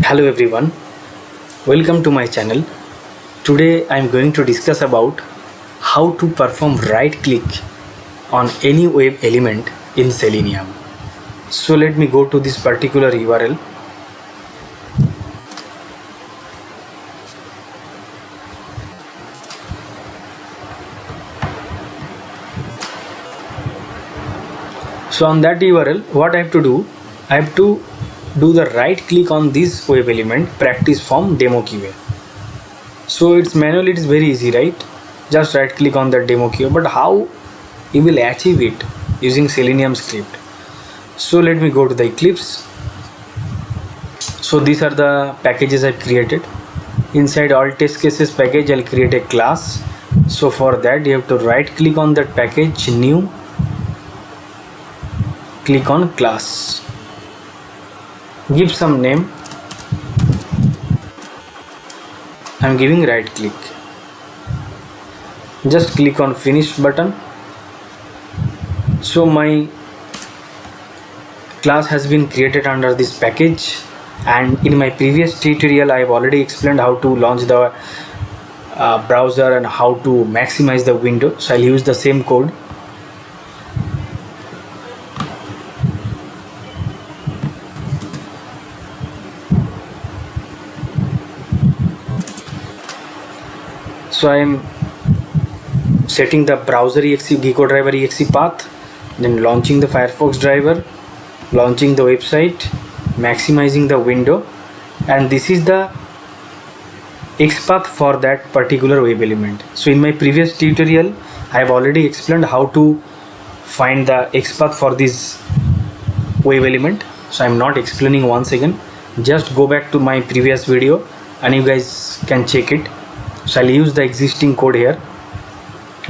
Hello everyone, welcome to my channel. Today I am going to discuss about how to perform right click on any web element in Selenium. So let me go to this particular URL. So on that URL, what I have to do, I have to do the right click on this web element practice form demo QA. So it's manual, it is very easy, right? Just right click on the demo QA, but how you will achieve it using Selenium script? So let me go to the Eclipse. So these are the packages I've created. Inside all test cases package, I'll create a class. So for that you have to right click on that package, new, click on class, give some name. I'm giving right click. Just click on finish button. So my class has been created under this package, and in my previous tutorial I have already explained how to launch the browser and how to maximize the window. So I'll use the same code. So I am setting the browser exe Gecko driver exe path, then launching the Firefox driver, launching the website, maximizing the window, and this is the XPath for that particular web element. So in my previous tutorial I have already explained how to find the XPath for this web element, so I'm not explaining once again. Just go back to my previous video and you guys can check it. So I'll use the existing code here,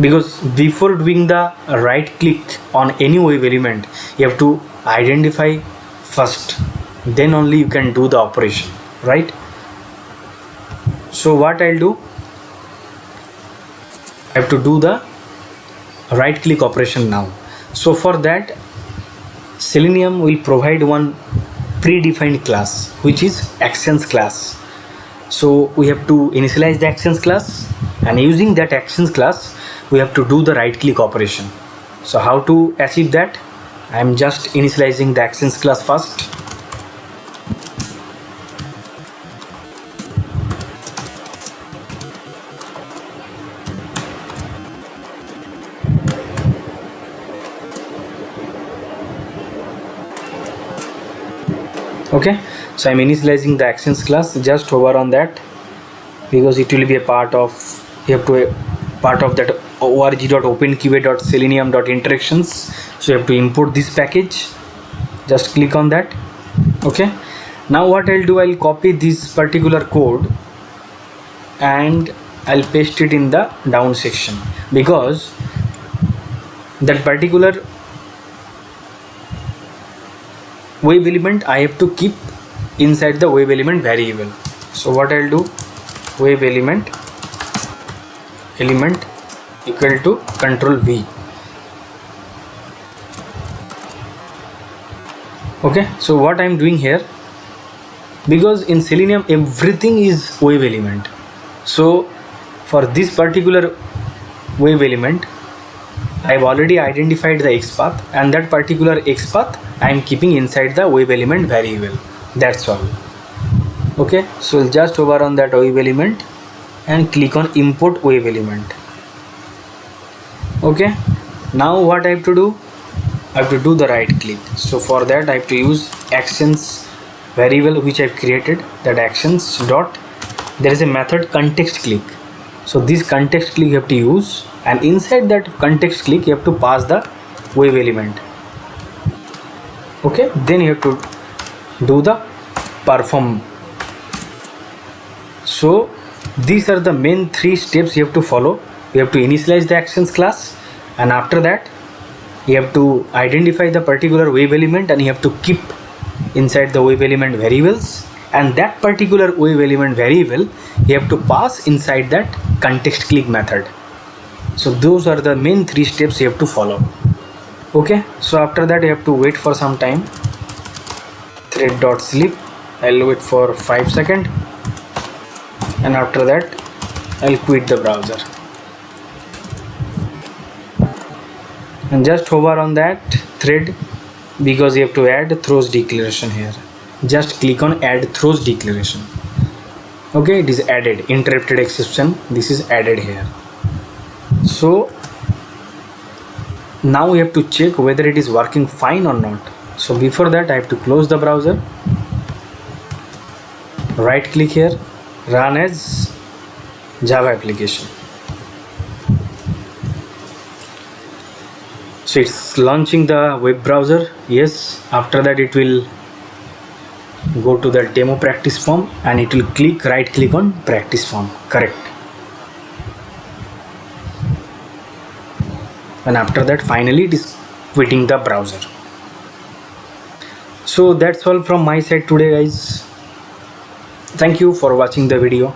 because before doing the right click on any web element you have to identify first, then only you can do the operation, right? So what I'll do, I have to do the right click operation now. So for that Selenium will provide one predefined class which is actions class. So we have to initialize the actions class, and using that actions class we have to do the right click operation. So how to achieve that? I am just initializing the actions class first. Okay, so I'm initializing the actions class. Just hover on that, because it will be a part of, you have to part of that org.openqa.selenium.interactions. So you have to import this package. Just click on that. Okay, now what I'll do, I'll copy this particular code and I'll paste it in the down section, because that particular web element I have to keep inside the web element variable. So what I'll do, web element equal to control V. Okay, so what I'm doing here, because in Selenium everything is web element, so for this particular web element I've already identified the XPath, and that particular XPath I am keeping inside the web element variable. That's all. Okay, so I'll just hover on that web element and click on import web element. Okay, now what I have to do, I have to do the right click. So for that I have to use actions variable which I've created, that actions dot, there is a method context click. So this context click you have to use, and inside that context click you have to pass the web element. Okay, then you have to do the perform. So these are the main three steps you have to follow. You have to initialize the actions class, and after that you have to identify the particular web element and you have to keep inside the web element variables, and that particular web element variable you have to pass inside that context click method. So those are the main three steps you have to follow. Okay, so after that you have to wait for some time. Thread.sleep, I'll wait for 5 seconds, and after that I'll quit the browser and just hover on that thread, because you have to add throws declaration here. Just click on add throws declaration. Okay, it is added. Interrupted exception, this is added here. So now we have to check whether it is working fine or not. So before that I have to close the browser, right click here, run as Java application. So it's launching the web browser. Yes, after that it will go to the demo practice form and it will right click on practice form. Correct. And after that finally it is quitting the browser. So that's all from my side today, guys. Thank you for watching the video.